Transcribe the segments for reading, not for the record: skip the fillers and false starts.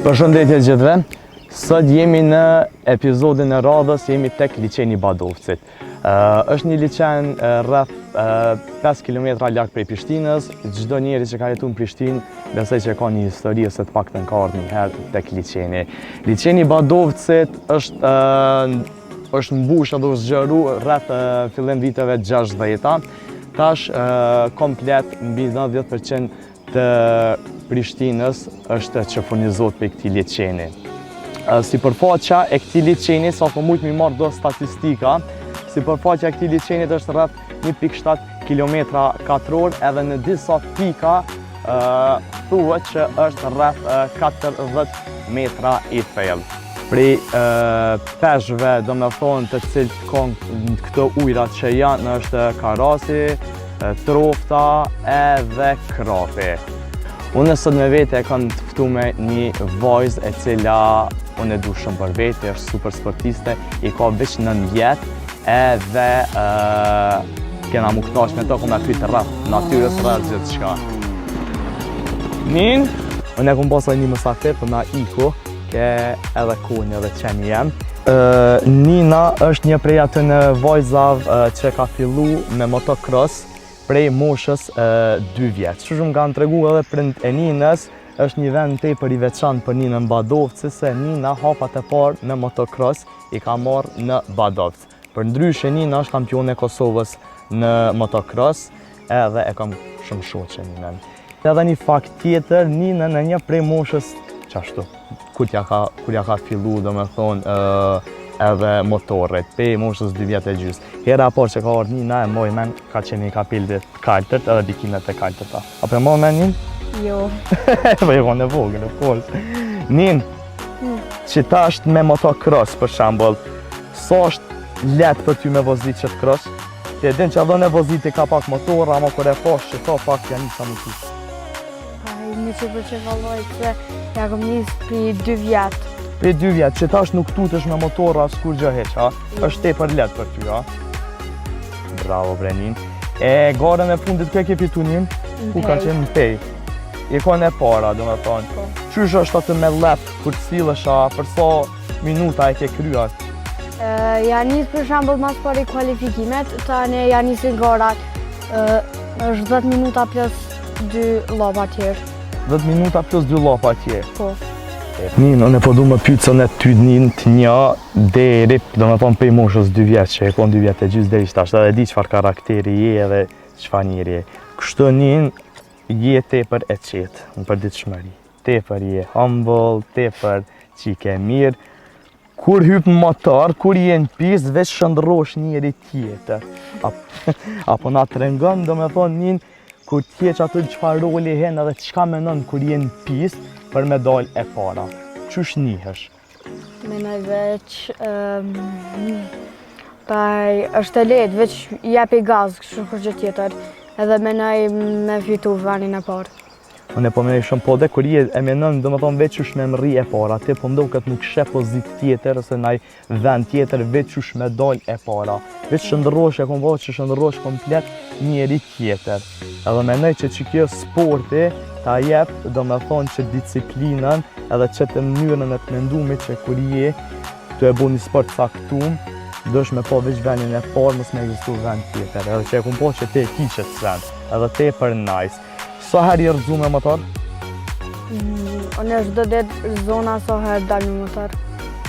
Përshëndetje gjithëve. Sot jemi në epizodin e radhës, jemi tek liçeni Badovcit. Është një liçen rreth 5 km larg prej Prishtinës. Çdo njeri që ka jetuar në Prishtinë besoj që ka një histori ose të paktën ka ardhur një herë tek liçeni. Liçeni Badovcit është mbushur dhe zgjeru rreth fillim viteve 60-ta. Tash komplet mbi 90% të Prishtinës është që furnizohet për këtij liçeni. Sipërfaqja e këtij liçeni, sa po mujt mi marrë do statistika, sipërfaqja e këtij liçenit është rreth 1.7 km2 edhe në disa pika thuhet që është rreth 40 metra i thellë. Prej peshqve, do me thonë të cilët kanë këto ujrat që janë, është karasi, trofta edhe krapi. Unë sot me vete e kam të ftu me një vajzë e cila unë e du shumë për vete, është super sportiste, i ka veç 9 vjetë edhe kena mu knash me to, kom e pyte rreth natyrës rreth gjithë shka. Nin, unë e kom pasaj një mësafir për na iko, ke edhe kone edhe qeni jem. Nina është një prej atë në vajzav që ka fillu me motocross prej moshës 2 vjetë. Që shumë kanë tregu edhe prind e Ninës, është një vend tepër i veçantë për Ninën Badovci, se Nina hapat e parë në motocross i ka marrë në Badovc. Për ndryshe Nina është kampione e Kosovës në motocross, edhe e kam shumë shoqe Ninën. Edhe një fakt tjetër, Nina në një prej moshës qashtu, kur ja ka fillu, do me thonë, edhe motorit, pe moshës 2 vjetë e gjys. Hera por që ka ardhur Nina e moj men, ka qenë i kapillit kaltërt edhe bikinet e kaltërta. Apo e moj men Nin? Jo. Po e konë e vogël, e fors. Nin, që ta është me motocross për shembull, sa është letë për ty me vozit qëtë cross? Ti e din që adho në vozit i ka pak motor, ama kur e pash që ta pak janë njësa më ty. Një që për që valloj që ja kom njësë për 2 vjetë. Për 2 vjetë, që tash nuk tutesh me motor as kur gjë heq, ha? Është tepër letë për ty, ha? Bravo, Brenin. E garën e fundit kë ke pitu Nin? Ku ka qenë në pej? I ka në para, do me thonë. Qysh është atë me lep, kur cilësha, për sa minuta e ke kryat? Ja njësë për shambull mas pari kualifikimet, tani ja njësë garat, është 10 minuta plus 2 lapa tjerë. 10 minuta plus 2 lapa tjerë? Po. Nin, unë e po du më pytësën e ty Nin të një deri, do me thonë pej moshës 2 vjetë, që e konë 2 vjetë e gjysë deri qëtash, edhe di qëfar karakteri je edhe qëfar njëri je. Kështu Nin, je tepër e qetë, në përditshmëri. Tepër je humble, tepër qike mirë. Kur hyp në motor, kur je në pistë, veç shëndrosh njëri tjetër. Apo na tregon, do me thonë Nin, kur t'jeq atë qëfar roli hen edhe qka menon kur je në pistë për me dal e para. Qysh njihesh? Menoj veç, është e letë, veç jepi gaz, kështu kërgjë tjetër. Edhe menoj me fitu vanin e parë. Unë e po menoj shumë, po dhe kur je e menon, do me thonë veç qysh me mri e para, ti po ndohë këtë nuk shë pozit tjetër, ose naj vend tjetër, veç qysh me dal e para. Veç shëndërosh e kom bëhë që shëndërosh komplet njeri tjetër. Edhe menoj që kjo sporti ta jep, do me thonë që disciplinën edhe që të mënyrën e të mendumit që kur je të e bu një sport saktum, dosh me po veç vendin e parë, mos me egzistu vend tjetër, edhe që e kom po që te e ki qëtë vend, edhe te e për nice. Sa herë i rëzu me motor? Unë është do detë zona sa herë dalë me motor.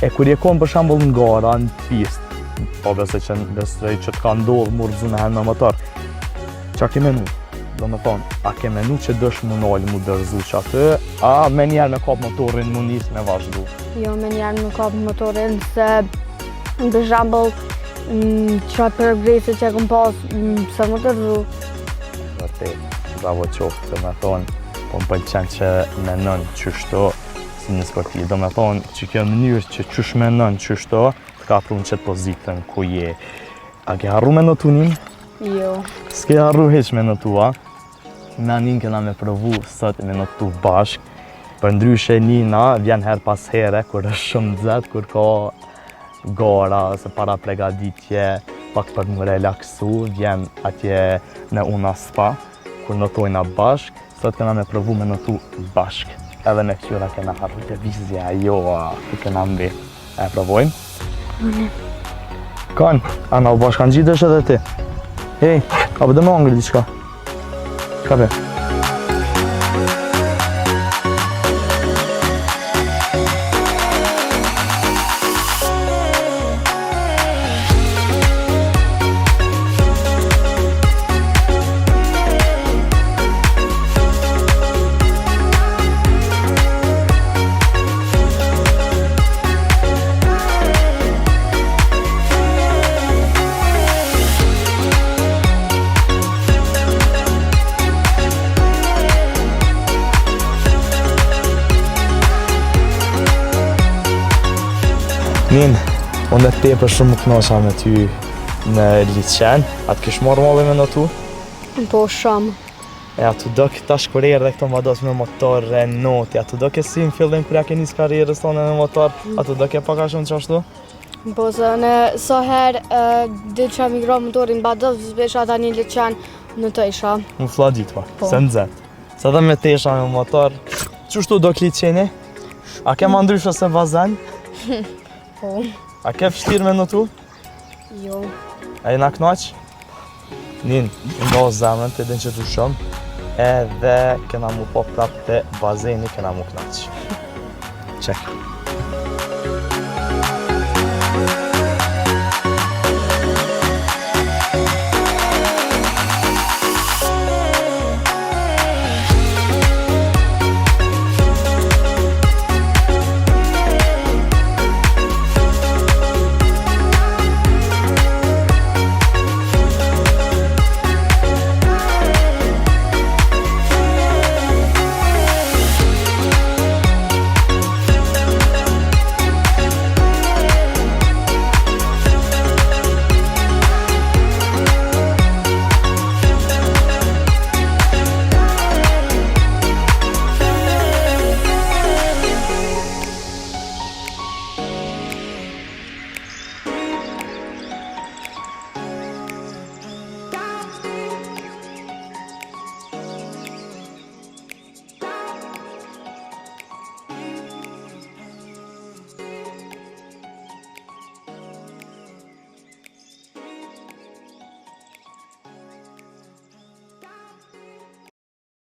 E kur je konë për shambull në gara, në pistë, po besoj që të ka ndodhë mu rëzu me herë me motor, qa ke menu? Do me thonë, a ke menu që dësh mu nalë mu dërzu që atë, a me njerë me kap motorin mu njës me vazhdu? Jo, me njerë me kap motorin, se për shambull, qa progresi që e kom pas, se mu dërzu. Vërtet, bravo qoftë, do me thonë, po më pëlqen që menon qështo si një sportiv. Do me thonë, që kjo mënyrë që qësh menon qështo, të ka pru në qëtë pozitën ku je. A ke harru me notu Nin? Jo. S'ke harru heq me notu, a? Na Nin kena me provu sot me notu bashk. Për ndryshe Nina vjen her pas here, kur është shumë nxehtë, kur ka gara ose para pregaditje, pak për më relaksu, vjen atje në Una Spa, kur notojna bashk, sot kena me provu me notu bashk. edhe me këtyra kena harru lëvizja jo ku kena mbi. E provojmë? Kan, ana u bashkan gjitesh edhe ti. Hej, apo dhe me angri diçka? Ka be? Nin, unë e tepër shumë më knasha me ty në liçen, atë kish marrë malli me në tu? Po shumë. E atë do tash kur erdhe këto mados me motor Renault, atë do ke si në fillim kur ja ke nis karrierës tonë me motor, atë do ke pak a shumë qashtu? Po se në so herë dhe që migra motorin Badov, zbesha ta një liçen në të isha. Më fla ditë pa, Po. se nëzet. Se dhe me tesha me motor, qështu do liçeni? A ke ma ndryshë se bazen? Po. A ke fështirë me në tu? Jo. A jena knaq? Nin, ndo zemrën të din që të shumë, edhe kena mu po prap të bazeni kena mu knaq. Qek.